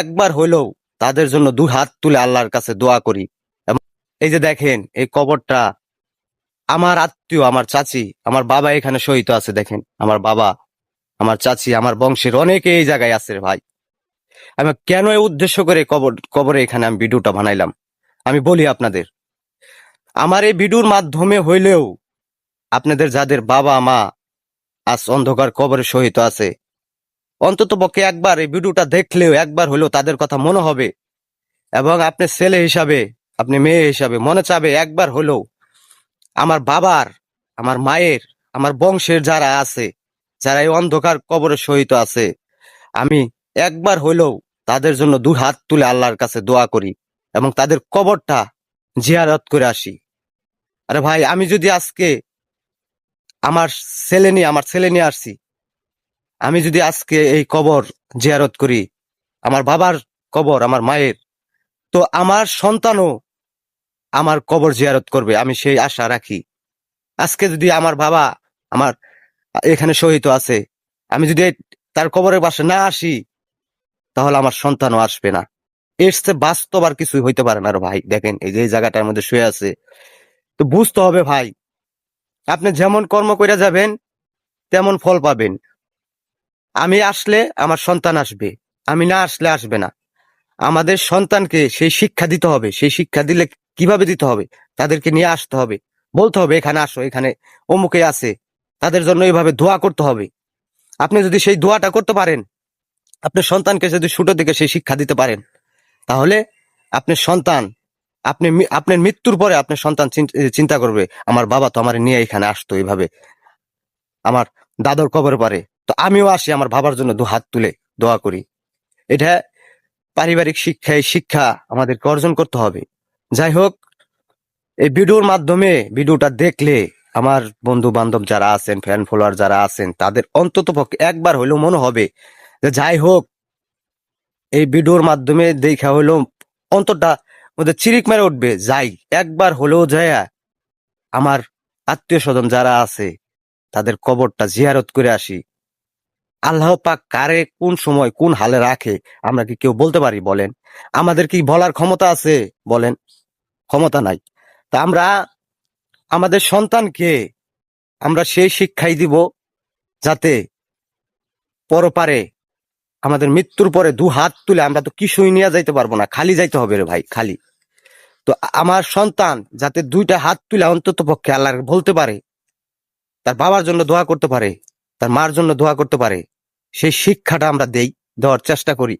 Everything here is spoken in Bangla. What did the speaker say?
একবার হইলেও তাদের জন্য দুই হাত তুলে আল্লাহর কাছে দোয়া করি। এবং এই যে দেখেন এই কবরটা, আমার আত্মীয়, আমার চাচি, আমার বাবা এখানে শহীদ আছে। দেখেন আমার বাবা, আমার চাচি, আমার বংশের অনেকে এই জায়গায় আছে রে ভাই। আমি কেন এই উদ্দেশ্য করে কবরে এখানে আমি ভিডিওটা বানাইলাম আমি বলি আপনাদের। আমার এই ভিডিওর মাধ্যমে হইলেও আপনাদের যাদের বাবা মা আজ অন্ধকার কবরে শহীদ আছে, অন্তত পক্ষে একবার এই ভিডিওটা দেখলেও একবার হলেও তাদের কথা মনে হবে। এবং আপনি ছেলে হিসাবে, আপনি মেয়ে হিসাবে মনে চাবে একবার হলেও আমার বাবার, আমার মায়ের, আমার বংশের যারা আছে, যারা এই অন্ধকার কবরে শহীদ আছে, আমি একবার হলেও তাদের জন্য দুই হাত তুলে আল্লাহর কাছে দোয়া করি এবং তাদের কবরটা জিয়ারত করে আসি। আরে ভাই, আমি যদি আজকে আমার ছেলে নিয়ে আসছি, আমি যদি আজকে এই কবর জিয়ারত করি, আমার বাবার কবর, আমার মায়ের, তো আমার সন্তানও আমার কবর জিয়ারত করবে, আমি সেই আশা রাখি। আজকে যদি আমার বাবা আমার এখানে শহীদ আছে, আমি যদি তার কবরের পাশে না আসি, তাহলে আমার সন্তানও আসবে না। এর চেয়ে বাস্তব আর কিছুই হইতে পারে না রে ভাই। দেখেন এই যে এই জায়গাটার মধ্যে শুয়ে আছে, তো বুঝতে হবে ভাই, আপনি যেমন কর্ম করে যাবেন তেমন ফল পাবেন। আমি আসলে আমার সন্তান আসবে, আমি না আসলে আসবে না। আমাদের সন্তানকে সেই শিক্ষা দিতে হবে। সেই শিক্ষা দিলে কিভাবে দিতে হবে? তাদেরকে নিয়ে আসতে হবে, বলতে হবে এখানে আসো, এখানে অমুকে আছে, তাদের জন্য এইভাবে দোয়া করতে হবে। আপনি যদি সেই দোয়াটা করতে পারেন, আপনার সন্তানকে যদি ছোট থেকে সেই শিক্ষা দিতে পারেন, তাহলে আপনার সন্তান, আপনার মৃত্যুর পরে আপনার সন্তান চিন্তা করবে, আমার বাবা তো আমার নিয়ে এখানে আসতো এইভাবে আমার দাদর কবর পারে, তো আমিও আসি আমার বাবার জন্য দু হাত তুলে দোয়া করি। এটা পারিবারিক শিক্ষা, এই শিক্ষা আমাদেরকে অর্জন করতে হবে। যাই হোক, এই ভিডিওর মাধ্যমে ভিডিওটা দেখলে আমার বন্ধু বান্ধব যারা আছেন, ফ্যান ফলোয়ার যারা আছেন, তাদের অন্তত পক্ষে একবার হলেও মনে হবে যে যাই হোক, এই ভিডিওর মাধ্যমে দেখা হলো অন্তরটা মধ্যে চিরিক মেরে উঠবে, যাই একবার হলেও যায় আমার আত্মীয় স্বজন যারা আছে তাদের কবরটা জিয়ারত করে আসি। আল্লাহ পাক কারে কোন সময় কোন হালে রাখে আমরা কি কেউ বলতে পারি বলেন? আমাদের কি বলার ক্ষমতা আছে বলেন? ক্ষমতা নাই। তা আমরা আমাদের সন্তানকে আমরা সেই শিক্ষাই দিব, যাতে পরপারে আমাদের মৃত্যুর পরে দু হাত তুলে, আমরা তো কিছুই নিয়ে যাইতে পারবো না, খালি যাইতে হবে রে ভাই, খালি। তো আমার সন্তান যাতে দুইটা হাত তুলে অন্তত পক্ষে আল্লাহ বলতে পারে, তার বাবার জন্য দোয়া করতে পারে, তার মার জন্য দোয়া করতে পারে, সেই শিক্ষাটা আমরা দেওয়ার চেষ্টা করি।